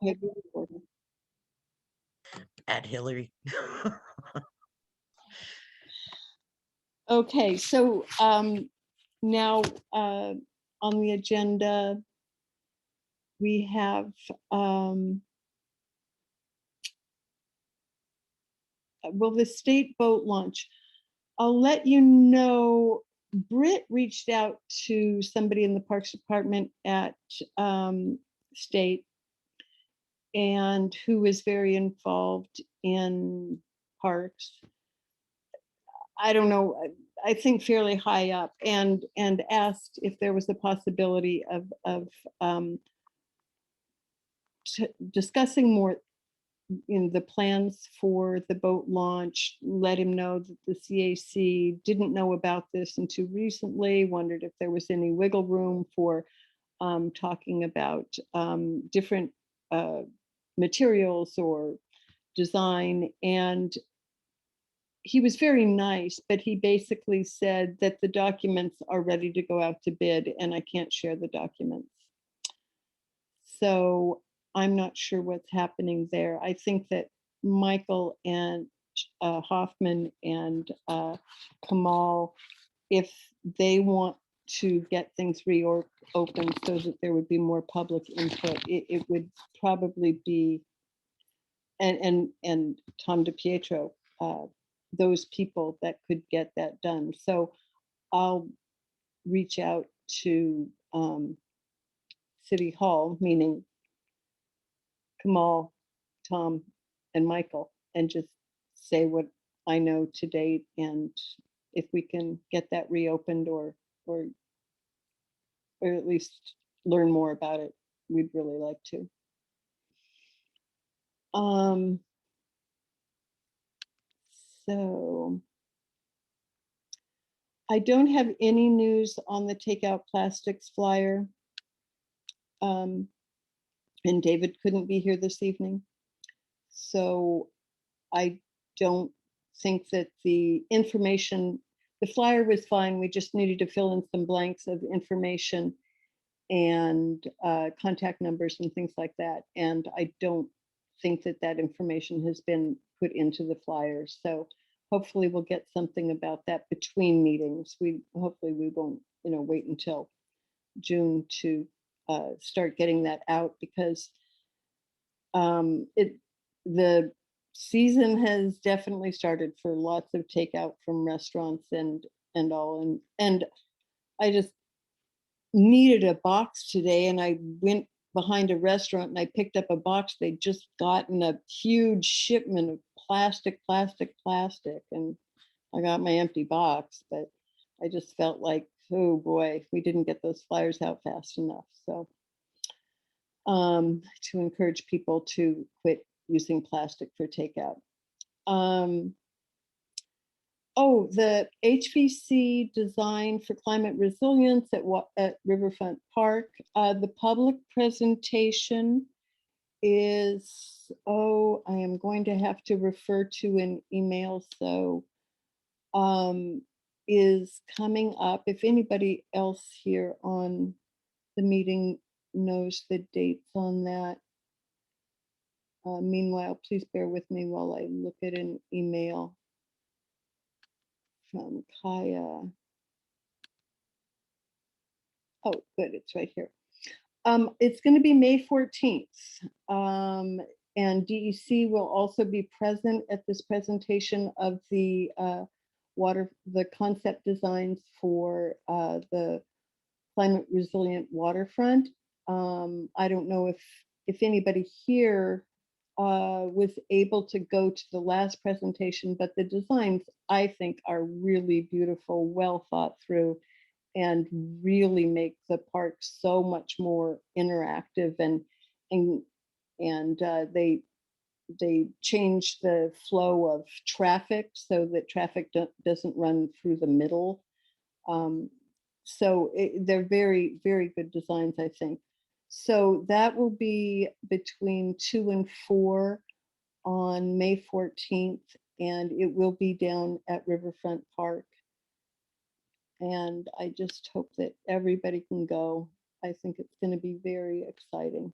ahead with the order. At Hillary. Okay, so now on the agenda, we have well, the state boat launch. I'll let you know, Britt reached out to somebody in the Parks Department at state, and who is very involved in parks. I don't know, I think fairly high up, and asked if there was a possibility of discussing more in the plans for the boat launch. Let him know that the CAC didn't know about this until recently, wondered if there was any wiggle room for talking about different materials or design. And he was very nice, but he basically said that the documents are ready to go out to bid and I can't share the documents. So I'm not sure what's happening there. I think that Michael and Hoffman and Kamal, if they want to get things reopened so that there would be more public input, it would probably be, and Tom DiPietro, those people that could get that done. So I'll reach out to City Hall, meaning Kamal, Tom, and Michael, and just say what I know to date, and if we can get that reopened or at least learn more about it, we'd really like to. So I don't have any news on the takeout plastics flyer. And David couldn't be here this evening. So I don't think that the information, the flyer was fine. We just needed to fill in some blanks of information and contact numbers and things like that. And I don't think that that information has been put into the flyer. So hopefully we'll get something about that between meetings. Hopefully we won't, wait until June to start getting that out, because the season has definitely started for lots of takeout from restaurants and all, and I just needed a box today, and I went behind a restaurant and I picked up a box. They'd just gotten a huge shipment of plastic, and I got my empty box, but I just felt like, oh boy, we didn't get those flyers out fast enough. So to encourage people to quit using plastic for takeout. Oh, the HVC design for climate resilience at Riverfront Park. The public presentation is, I am going to have to refer to an email. So is coming up. If anybody else here on the meeting knows the dates on that. Meanwhile, please bear with me while I look at an email from Kaya. Oh, good, it's right here. It's going to be May 14th. And DEC will also be present at this presentation of the concept designs for the climate resilient waterfront. I don't know if anybody here was able to go to the last presentation, but the designs, I think, are really beautiful, well thought through, and really make the park so much more interactive, and they change the flow of traffic so that traffic doesn't run through the middle. So they're very, very good designs, I think. So that will be between 2 and 4 on May 14th, and it will be down at Riverfront Park. And I just hope that everybody can go. I think it's going to be very exciting.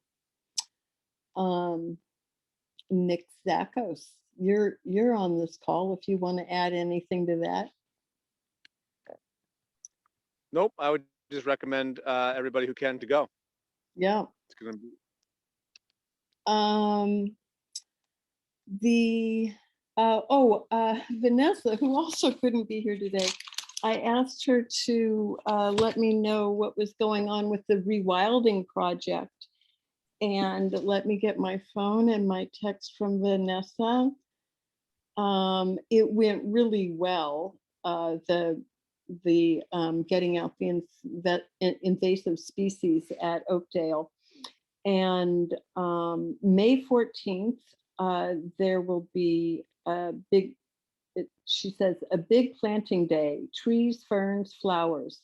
Nick Zakos, you're on this call if you want to add anything to that. Nope, I would just recommend everybody who can to go. Yeah. It's gonna be Vanessa, who also couldn't be here today, I asked her to let me know what was going on with the Rewilding project. And let me get my phone and my text from Vanessa. It went really well. The getting out the invasive species at Oakdale. And May 14th, there will be a big, she says, a big planting day, trees, ferns, flowers.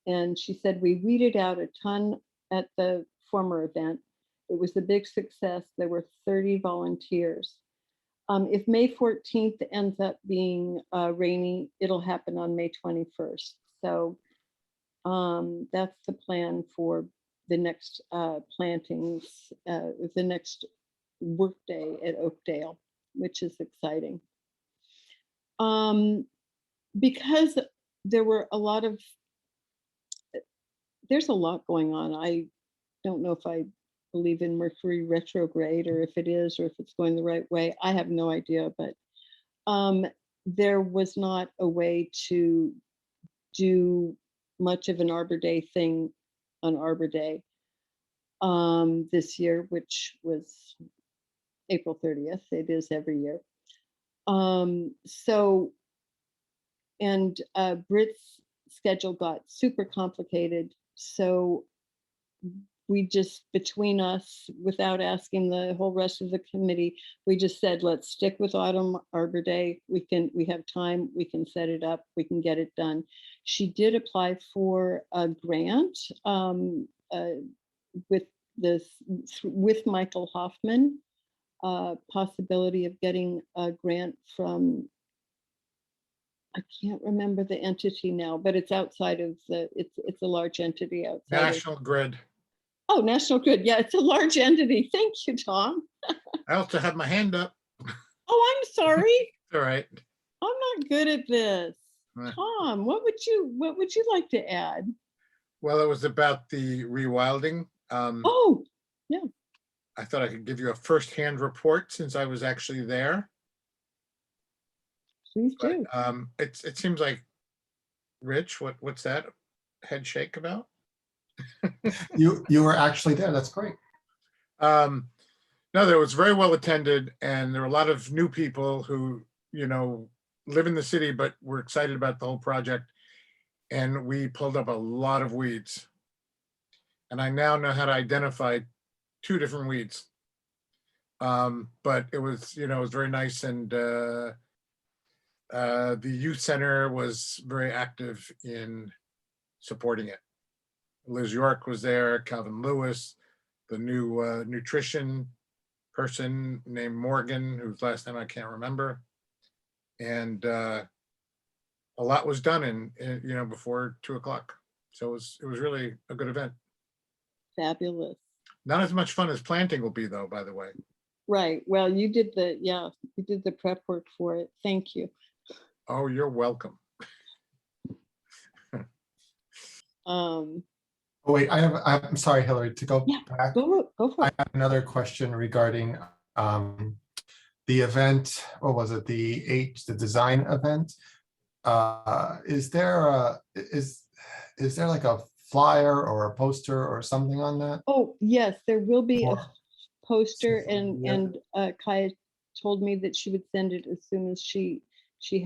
And she said, we weeded out a ton at the former event. It was a big success. There were 30 volunteers. If May 14th ends up being rainy, it'll happen on May 21st. So that's the plan for the next plantings, the next workday at Oakdale, which is exciting. Because there were a lot of, there's a lot going on. I don't know if I believe in Mercury retrograde or if it is, or if it's going the right way. I have no idea, but there was not a way to do much of an Arbor Day thing on Arbor Day this year, which was April 30th. It is every year. So, and Brit's schedule got super complicated. So we just, between us, without asking the whole rest of the committee, we just said, let's stick with Autumn Arbor Day. We have time, we can set it up, we can get it done. She did apply for a grant with Michael Hoffman, possibility of getting a grant from, I can't remember the entity now, but it's outside of the, it's a large entity outside National Grid. Oh, National Grid. Yeah, it's a large entity. Thank you, Tom. I also have my hand up. Oh, I'm sorry. All right. I'm not good at this. Tom, what would you like to add? Well, it was about the rewilding. Oh, yeah. I thought I could give you a firsthand report since I was actually there. Please do. It seems like, Rich, what's that head shake about? You were actually there. That's great. No, there was very well attended, and there were a lot of new people who, live in the city, but were excited about the whole project. And we pulled up a lot of weeds. And I now know how to identify 2 different weeds. But it was, it was very nice. And the youth center was very active in supporting it. Liz York was there, Calvin Lewis, the new nutrition person named Morgan, whose last name I can't remember. And a lot was done in before 2 o'clock. So it was really a good event. Fabulous. Not as much fun as planting will be, though, by the way. Right. Well, you did the prep work for it. Thank you. Oh, you're welcome. Oh, wait, I'm sorry, Hillary, to go back. Go for it. I have another question regarding the event. What was it? The design event. Is there like a flyer or a poster or something on that? Oh, yes, there will be a poster, Yeah. and Kaya told me that she would send it as soon as she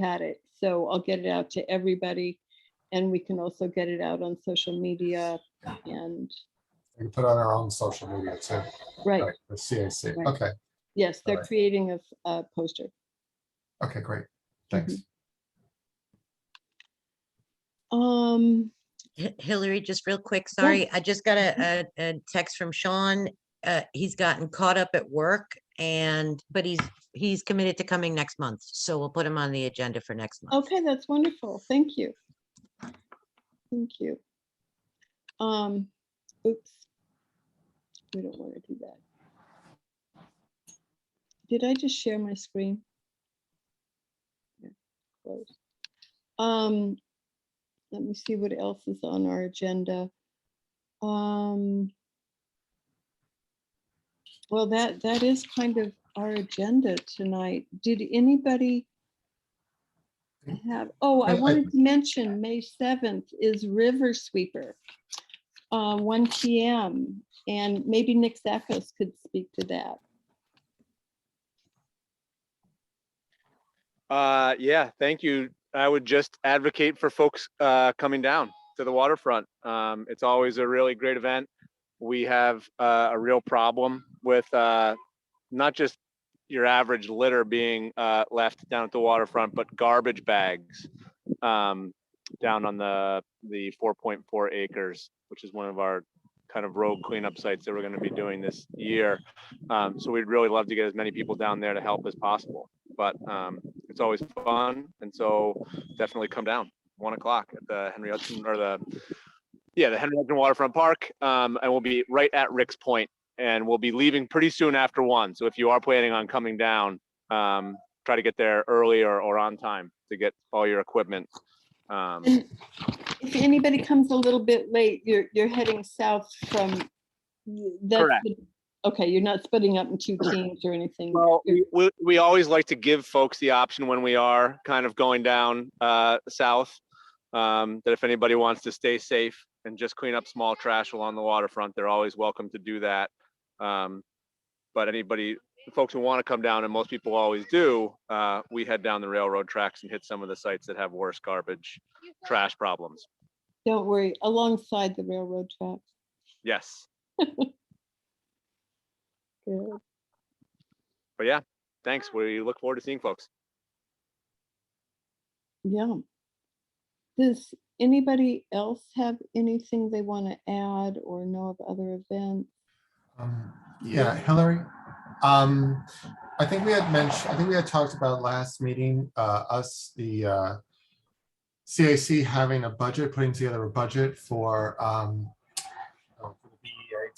had it. So I'll get it out to everybody, and we can also get it out on social media. And We can put it on our own social media too. right. The CAC. Right. Okay. Yes, they're All right. creating a poster. Okay, great. Thanks. Hillary, just real quick, sorry, I just got a text from Sean. He's gotten caught up at work but he's committed to coming next month. So we'll put him on the agenda for next month. Okay, that's wonderful. Thank you. Thank you. Oops. We don't want to do that. Did I just share my screen? Yeah, close. Let me see what else is on our agenda. Well, that is kind of our agenda tonight. Did anybody have, oh, I I- wanted to mention May 7th is River Sweeper, 1 PM. And maybe Nick Zappos could speak to that. Yeah, thank you. I would just advocate for folks coming down to the waterfront. It's always a really great event. We have a real problem with not just your average litter being left down at the waterfront, but garbage bags down on the 4.4 acres, which is one of our kind of road cleanup sites that we're going to be doing this year. So we'd really love to get as many people down there to help as possible. But it's always fun, and so definitely come down 1 o'clock at the Henry Hudson the Henry Hudson Waterfront Park, and we'll be right at Rick's Point, and we'll be leaving pretty soon after 1. So if you are planning on coming down, try to get there early or on time to get all your equipment. And if anybody comes a little bit late, you're heading south from. That's Correct. Okay, you're not splitting up in 2 teams or anything. Well, we always like to give folks the option when we are kind of going down south, that if anybody wants to stay safe and just clean up small trash along the waterfront, they're always welcome to do that. But folks who want to come down, and most people always do, we head down the railroad tracks and hit some of the sites that have worse garbage trash problems. Don't worry, alongside the railroad tracks. Yes. Good. But yeah, thanks. We look forward to seeing folks. Yeah. Does anybody else have anything they want to add or know of other events? Yeah, Hillary. I think we had talked about last meeting, the CAC having a budget, putting together a budget for the BEA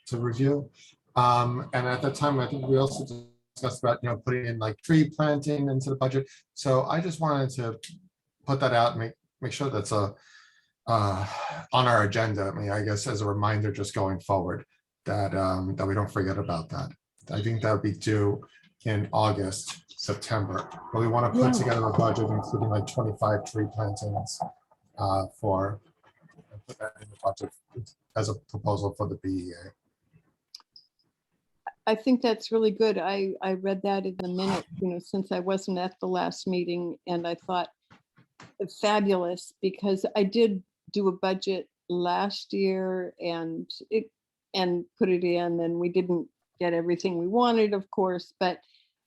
to review. And at that time, I think we also discussed about, putting in like tree planting into the budget. So I just wanted to put that out and make sure that's on our agenda. I mean, I guess as a reminder, just going forward, that we don't forget about that. I think that would be due in August, September. But we want to put together a budget, including like 25 tree plantings put that in the budget as a proposal for the BEA. I think that's really good. I read that in the minute, since I wasn't at the last meeting, and I thought fabulous, because I did do a budget last year and put it in, and we didn't get everything we wanted, of course, but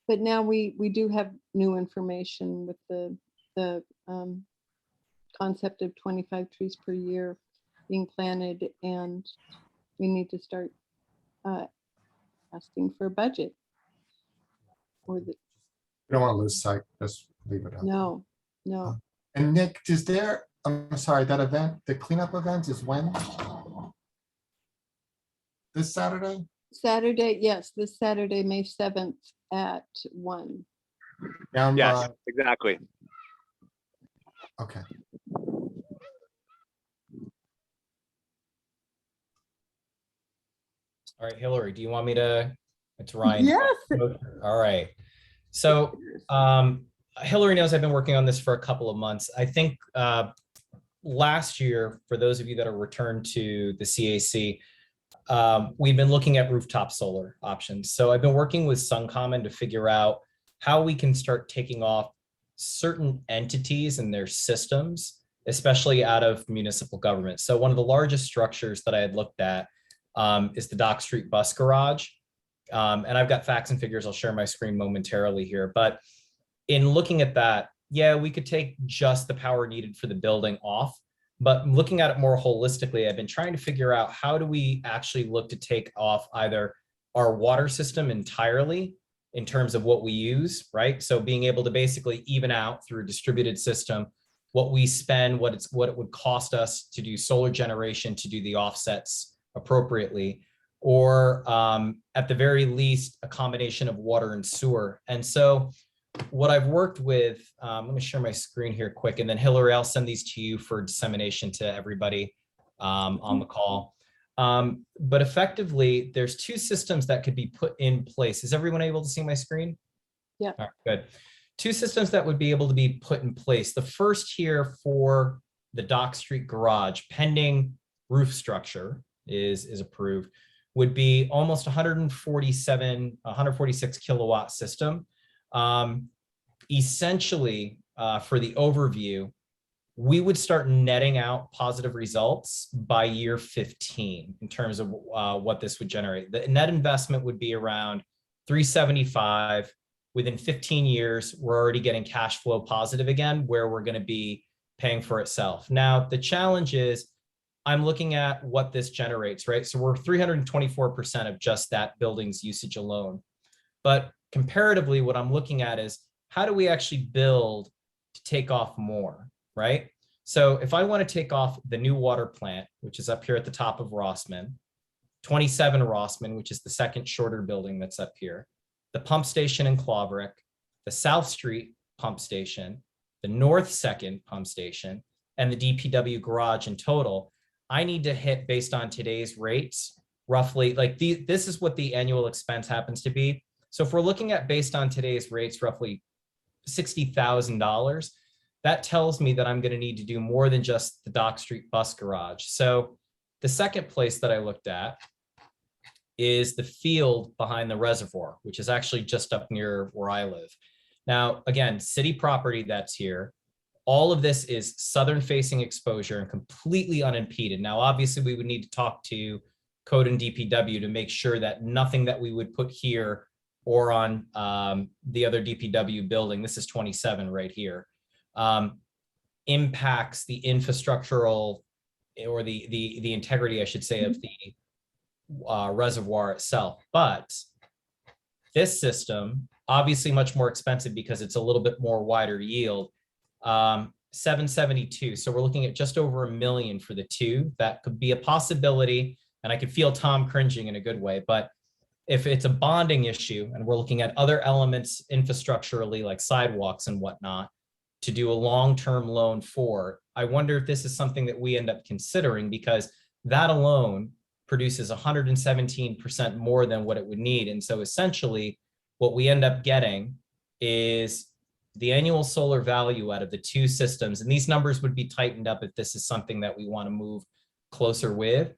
now we do have new information with the concept of 25 trees per year being planted, and we need to start asking for a budget. You don't want to lose sight, just leave it out. No. And Nick, I'm sorry, that event, the cleanup event is when? This Saturday? Saturday, yes, this Saturday, May 7th at 1. Down Yes, by, exactly. okay. All right, Hillary, do you want me to, it's Ryan. Yes. All right. So Hillary knows I've been working on this for a couple of months. I think last year, for those of you that are returned to the CAC, we've been looking at rooftop solar options. So I've been working with SunCommon to figure out how we can start taking off certain entities and their systems, especially out of municipal government. So one of the largest structures that I had looked at is the Dock Street Bus Garage. And I've got facts and figures. I'll share my screen momentarily here. But in looking at that, yeah, we could take just the power needed for the building off. But looking at it more holistically, I've been trying to figure out how do we actually look to take off either our water system entirely in terms of what we use, right? So being able to basically even out through a distributed system what we spend, what it would cost us to do solar generation, to do the offsets appropriately, or at the very least, a combination of water and sewer. And so what I've worked with, let me share my screen here quick, and then Hillary, I'll send these to you for dissemination to everybody on the call. But effectively, there's two systems that could be put in place. Is everyone able to see my screen? Yeah. All right, good. Two systems that would be able to be put in place. The first here for the Dock Street garage, pending roof structure is approved, would be almost 146 kilowatt system. Essentially, for the overview, we would start netting out positive results by year 15 in terms of what this would generate. The net investment would be around 375. Within 15 years, we're already getting cash flow positive again, where we're going to be paying for itself. Now, the challenge is I'm looking at what this generates, right? So we're 324% of just that building's usage alone. But comparatively, what I'm looking at is how do we actually build to take off more, right? So if I want to take off the new water plant, which is up here at the top of Rossman, 27 Rossman, which is the second shorter building that's up here, the pump station in Claverick, the South Street pump station, the North Second pump station, and the DPW garage in total, I need to hit, based on today's rates, roughly, like this is what the annual expense happens to be. So if we're looking at, based on today's rates, roughly $60,000, that tells me that I'm going to need to do more than just the Dock Street bus garage. So the second place that I looked at is the field behind the reservoir, which is actually just up near where I live. Now, again, city property that's here. All of this is southern facing exposure and completely unimpeded. Now, obviously, we would need to talk to Code and DPW to make sure that nothing that we would put here or on the other DPW building, this is 27 right here, impacts the infrastructural or the integrity, I should say, of the reservoir itself. But this system, obviously much more expensive because it's a little bit more wider yield, 772. So we're looking at just over $1 million for the two. That could be a possibility, and I could feel Tom cringing in a good way. But if it's a bonding issue and we're looking at other elements infrastructurally like sidewalks and whatnot to do a long-term loan for, I wonder if this is something that we end up considering, because that alone produces 117% more than what it would need. And so essentially what we end up getting is the annual solar value out of the two systems. And these numbers would be tightened up if this is something that we want to move closer with,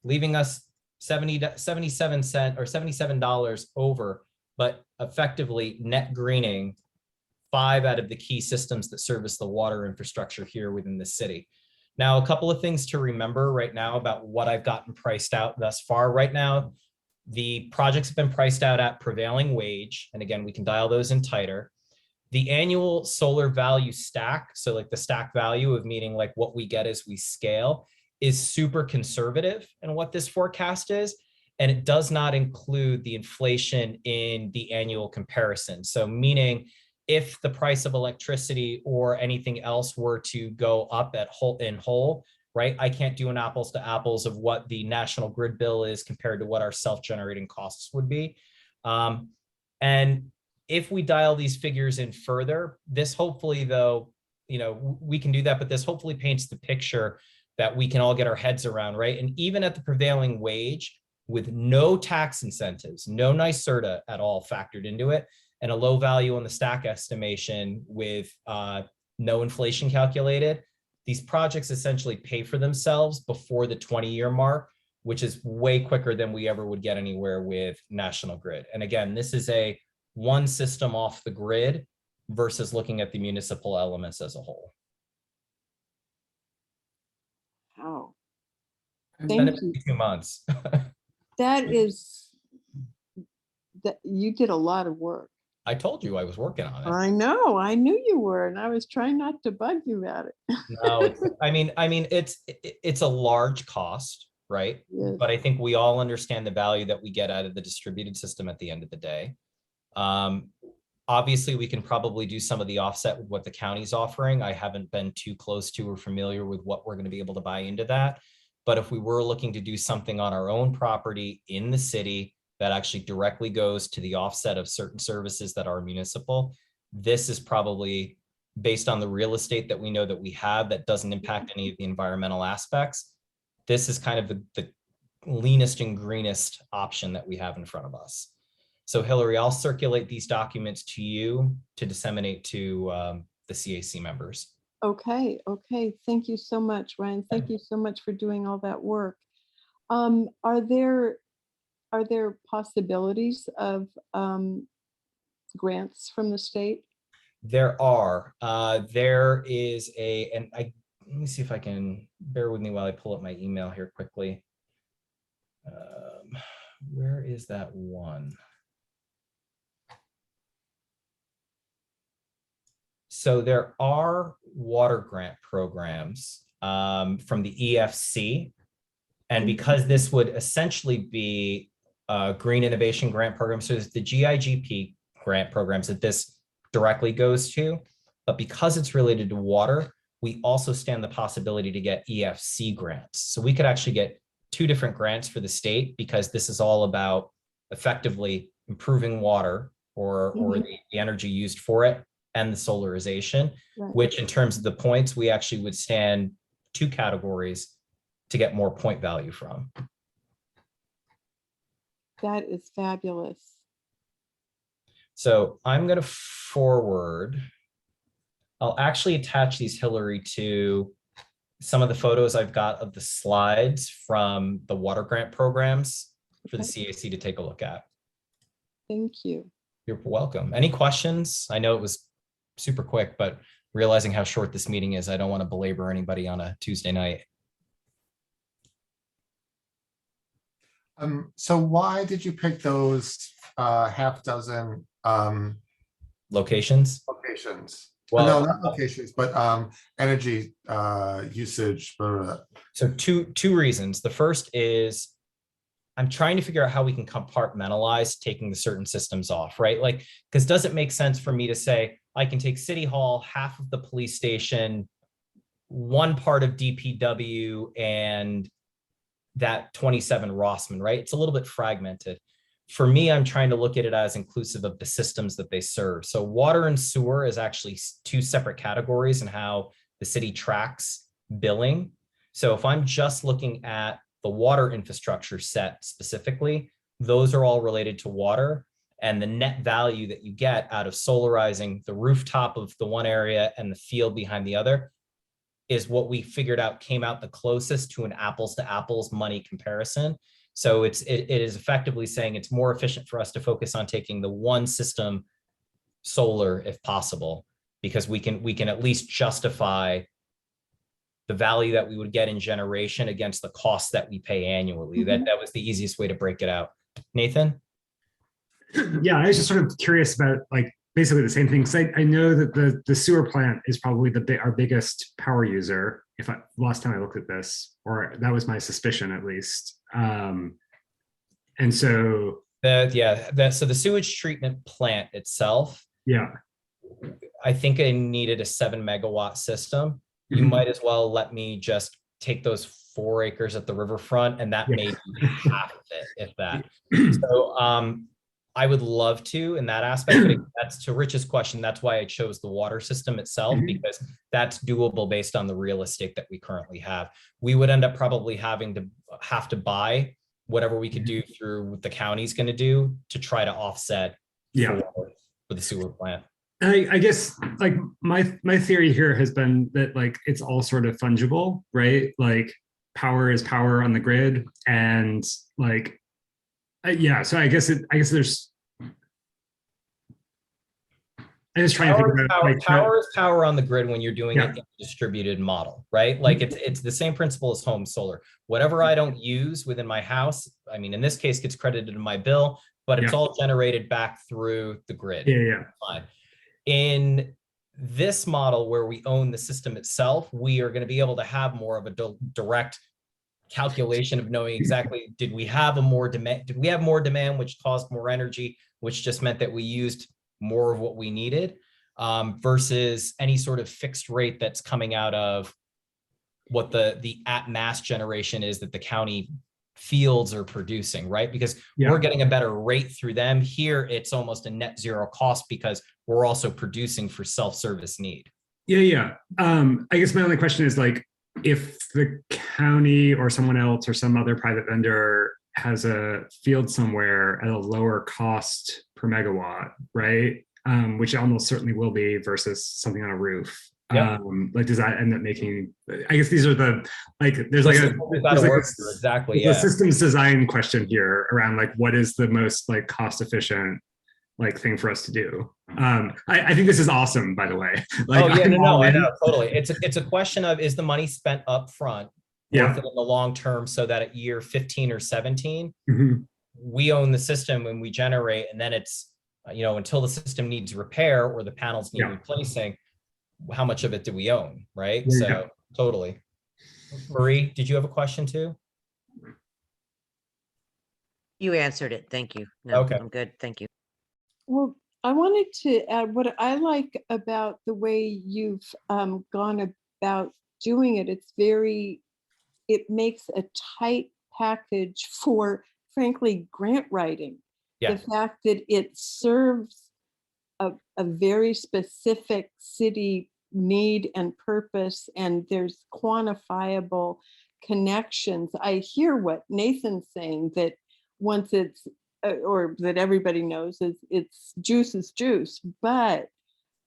leaving us 77 cents or $77 over, but effectively net greening 5 out of the key systems that service the water infrastructure here within the city. Now, a couple of things to remember right now about what I've gotten priced out thus far. Right now, the projects have been priced out at prevailing wage. And again, we can dial those in tighter. The annual solar value stack, so like the stack value of meaning like what we get as we scale, is super conservative in what this forecast is. And it does not include the inflation in the annual comparison. So meaning if the price of electricity or anything else were to go up at whole, right? I can't do an apples to apples of what the national grid bill is compared to what our self-generating costs would be. And if we dial these figures in further, this hopefully though, we can do that, but this hopefully paints the picture that we can all get our heads around, right? And even at the prevailing wage with no tax incentives, no NYSERDA at all factored into it, and a low value on the stack estimation with no inflation calculated, these projects essentially pay for themselves before the 20-year mark, which is way quicker than we ever would get anywhere with National Grid. And again, this is a one system off the grid versus looking at the municipal elements as a whole. Wow. It's been Thank you. 2 months. That you did a lot of work. I told you I was working on it. I know, I knew you were, and I was trying not to bug you about it. No, I mean, it's a large cost, right? Yes. But I think we all understand the value that we get out of the distributed system at the end of the day. Obviously, we can probably do some of the offset with what the county's offering. I haven't been too close to or familiar with what we're going to be able to buy into that. But if we were looking to do something on our own property in the city that actually directly goes to the offset of certain services that are municipal, this is probably based on the real estate that we know that we have that doesn't impact any of the environmental aspects. This is kind of the leanest and greenest option that we have in front of us. So Hillary, I'll circulate these documents to you to disseminate to the CAC members. Okay, okay. Thank you so much, Ryan. Thank you so much for doing all that work. Are there possibilities of grants from the state? There are. There is let me see if I can, bear with me while I pull up my email here quickly. Where is that one? So there are water grant programs from the EFC. And because this would essentially be a green innovation grant program, so there's the GIGP grant programs that this directly goes to, but because it's related to water, we also stand the possibility to get EFC grants. So we could actually get 2 different grants for the state, because this is all about effectively improving water or the energy used for it and the solarization, Right. which in terms of the points, we actually would stand 2 categories to get more point value from. That is fabulous. So I'm going to forward. I'll actually attach these, Hillary, to some of the photos I've got of the slides from the water grant programs for the CAC to take a look at. Thank you. You're welcome. Any questions? I know it was super quick, but realizing how short this meeting is, I don't want to belabor anybody on a Tuesday night. So why did you pick those half dozen Locations? locations? Well, No, not locations, but energy usage. Blah, blah, blah. So two reasons. The first is I'm trying to figure out how we can compartmentalize taking the certain systems off, right? Like, because does it make sense for me to say I can take City Hall, half of the police station, one part of DPW, and that 27 Rossman, right? It's a little bit fragmented. For me, I'm trying to look at it as inclusive of the systems that they serve. So water and sewer is actually 2 separate categories in how the city tracks billing. So if I'm just looking at the water infrastructure set specifically, those are all related to water, and the net value that you get out of solarizing the rooftop of the one area and the field behind the other is what we figured out came out the closest to an apples to apples money comparison. So it is effectively saying it's more efficient for us to focus on taking the one system solar if possible, because we can at least justify the value that we would get in generation against the cost that we pay annually. That was the easiest way to break it out. Nathan? Yeah, I was just sort of curious about like basically the same thing. Because I know that the sewer plant is probably our biggest power user. Last time I looked at this, or that was my suspicion at least. And so So the sewage treatment plant itself, yeah, I think I needed a 7 megawatt system. You might as well let me just take those 4 acres at the riverfront, and that may be half of it, if that. So I would love to in that aspect, but that's to Rich's question. That's why I chose the water system itself, because that's doable based on the real estate that we currently have. We would end up probably having to buy whatever we could do through what the county's going to do to try to offset for the sewer plant. I guess like my theory here has been that like it's all sort of fungible, right? Like power is power on the grid, and like so I guess there's. I just trying to think about power is power on the grid when you're doing it in a distributed model, right? Like it's the same principle as home solar. Whatever I don't use within my house, I mean, in this case, gets credited to my bill, but it's all generated back through the grid. Fine. In this model where we own the system itself, we are going to be able to have more of a direct calculation of knowing exactly, did we have more demand, which caused more energy, which just meant that we used more of what we needed, versus any sort of fixed rate that's coming out of what the at mass generation is that the county fields are producing, right? Because Yeah. we're getting a better rate through them. Here, it's almost a net zero cost because we're also producing for self-service need. Yeah. I guess my only question is like, if the county or someone else or some other private vendor has a field somewhere at a lower cost per megawatt, right? Which almost certainly will be versus something on a roof. Yep. Like, does that end up making, I guess these are the, like, there's like a, We've got to work through, exactly. there's Yeah. a systems design question here around like, what is the most like cost efficient like thing for us to do? I think this is awesome, by the way. Like, Oh yeah, I'm all I in. know, totally. It's a question of, is the money spent up front Yeah. worth it in the long term, so that at year 15 or 17, Mhm. we own the system when we generate, and then it's, until the system needs repair or the panels need Yeah. replacing, how much of it do we own, right? Yeah. So totally. Marie, did you have a question too? You answered it. Thank you. No, Okay. I'm good. Thank you. Well, I wanted to add what I like about the way you've gone about doing it. It makes a tight package for, frankly, grant writing. Yeah. The fact that it serves a very specific city need and purpose, and there's quantifiable connections. I hear what Nathan's saying, that once it's, or that everybody knows, is it's juice is juice. But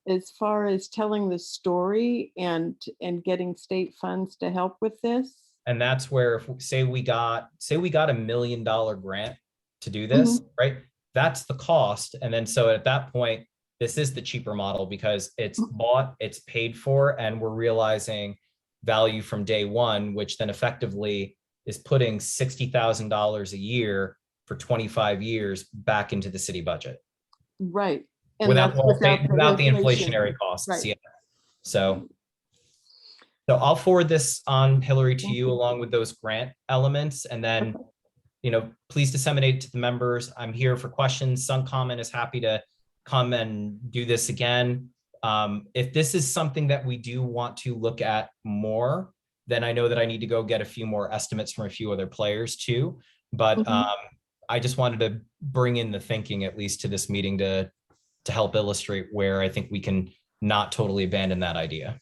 as far as telling the story and getting state funds to help with this. And that's where, if say we got $1 million grant to do this, right? That's the cost. And then so at that point, this is the cheaper model because it's bought, it's paid for, and we're realizing value from day one, which then effectively is putting $60,000 a year for 25 years back into the city budget. Right. And Without that's without the inflation. inflationary costs. Right. Yeah. So I'll forward this on, Hillary, to you along with those grant elements, and then, please disseminate it to the members. I'm here for questions. Suncommon is happy to come and do this again. If this is something that we do want to look at more, then I know that I need to go get a few more estimates from a few other players too. But I just wanted to bring in the thinking, at least to this meeting, to help illustrate where I think we can not totally abandon that idea.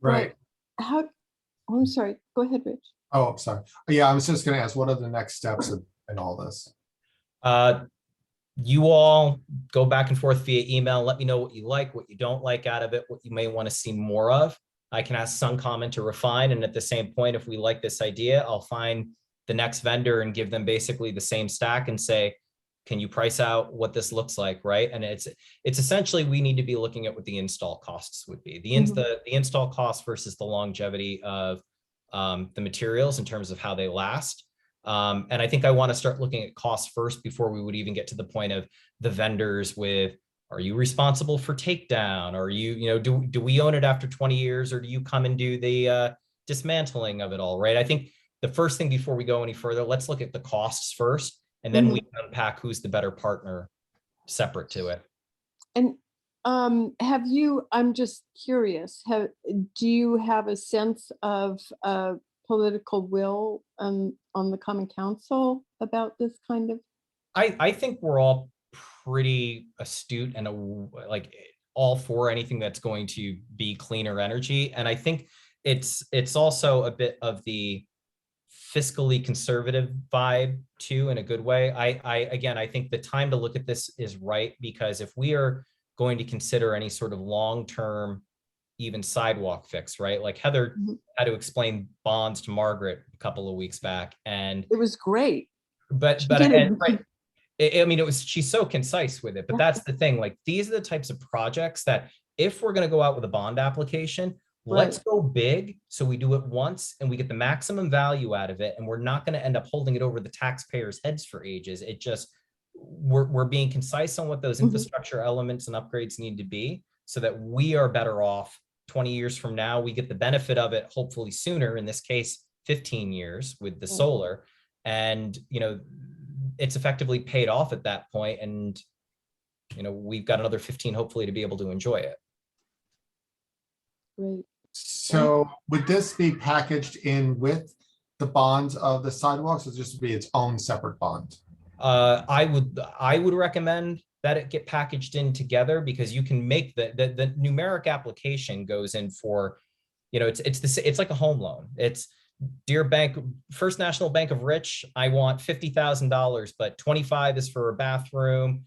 Right. Oh, I'm sorry. Go ahead, Rich. Oh, I'm sorry. Yeah, I was just going to ask, what are the next steps in all this? You all go back and forth via email. Let me know what you like, what you don't like out of it, what you may want to see more of. I can ask Suncommon to refine. And at the same point, if we like this idea, I'll find the next vendor and give them basically the same stack and say, can you price out what this looks like, right? And it's essentially, we need to be looking at what the install costs would be. The install cost versus the longevity of the materials in terms of how they last. And I think I want to start looking at costs first before we would even get to the point of the vendors with, are you responsible for takedown? Or do we own it after 20 years, or do you come and do the dismantling of it all, right? I think the first thing before we go any further, let's look at the costs first, and then we can unpack who's the better partner separate to it. And have you, I'm just curious, do you have a sense of political will on the common council about this kind of? I think we're all pretty astute and like all for anything that's going to be cleaner energy. And I think it's also a bit of the fiscally conservative vibe too, in a good way. I think the time to look at this is right, because if we are going to consider any sort of long-term, even sidewalk fix, right? Like Heather had to explain bonds to Margaret a couple of weeks back, and it was great. She's so concise with it, but that's the thing. Like, these are the types of projects that if we're going to go out with a bond application, let's go big. So we do it once and we get the maximum value out of it. And we're not going to end up holding it over the taxpayers' heads for ages. It just, we're being concise on what those infrastructure elements and upgrades need to be, so that we are better off 20 years from now. We get the benefit of it, hopefully sooner, in this case, 15 years with the solar. And, it's effectively paid off at that point. And, we've got another 15, hopefully, to be able to enjoy it. Great. So would this be packaged in with the bonds of the sidewalks, or just be its own separate bond? I would recommend that it get packaged in together, because you can make the numeric application goes in for, it's like a home loan. It's, dear bank, First National Bank of Rich, I want $50,000, but 25 is for a bathroom,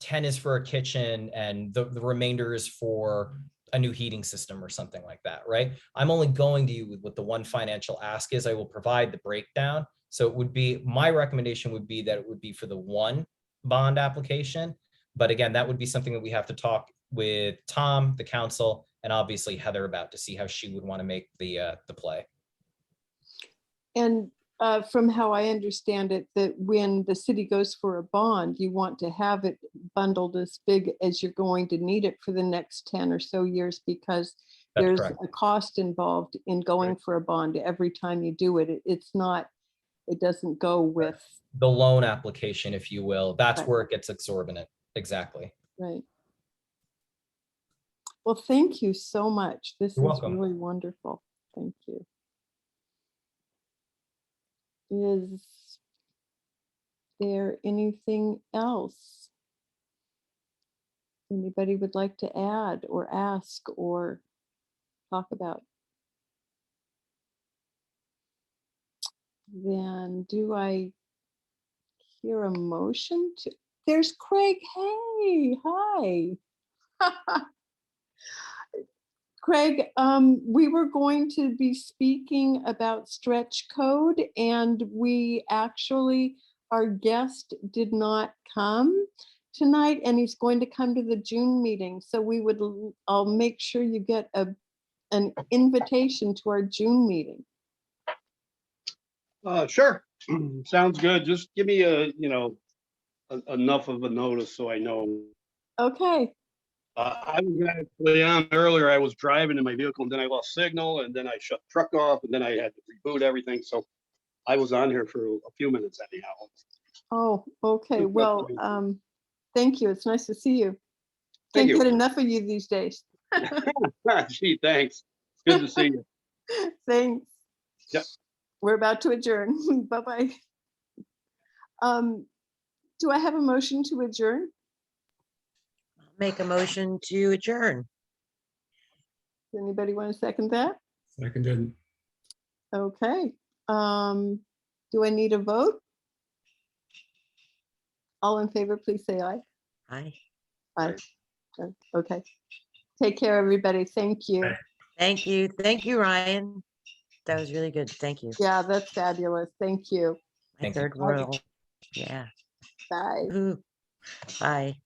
10 is for a kitchen, and the remainder is for a new heating system or something like that, right? I'm only going to you with what the one financial ask is. I will provide the breakdown. So it would be, my recommendation would be that it would be for the one bond application. But again, that would be something that we have to talk with Tom, the council, and obviously Heather about, to see how she would want to make the play. And from how I understand it, that when the city goes for a bond, you want to have it bundled as big as you're going to need it for the next 10 or so years, because That's there's correct. a cost involved in going for a bond every time you do it. It's not, it doesn't go with, The loan application, if you will, that's Right. where it gets exorbitant. Exactly. right. Well, thank you so much. This You're is welcome. really wonderful. Thank you. Is there anything else anybody would like to add or ask or talk about? Then do I hear a motion to, there's Craig. Hey, hi. Craig, we were going to be speaking about stretch code, and we actually, our guest did not come tonight, and he's going to come to the June meeting. So I'll make sure you get an invitation to our June meeting. Sure. Sounds good. Just give me enough of a notice so I know. Okay, I was actually on earlier. I was driving in my vehicle and then I lost signal and then I shut the truck off and then I had to reboot everything. So I was on here for a few minutes anyhow. oh, okay, Good well, talking. thank you, it's nice to see you. Thank Can't you. get enough of you these days. Gee, thanks. It's good to see you. Thanks. Yep. We're about to adjourn. Bye-bye. Do I have a motion to adjourn? Make a motion to adjourn. Does anybody want to second that? Seconded. Okay. Do I need a vote? All in favor, please say aye. Aye. Aye. Okay. Take care, everybody. Thank you. Thank you. Thank you, Ryan. That was really good. Thank you. Yeah, that's fabulous. Thank you. My Thank you. third world. Yeah. Bye. Ooh. Bye.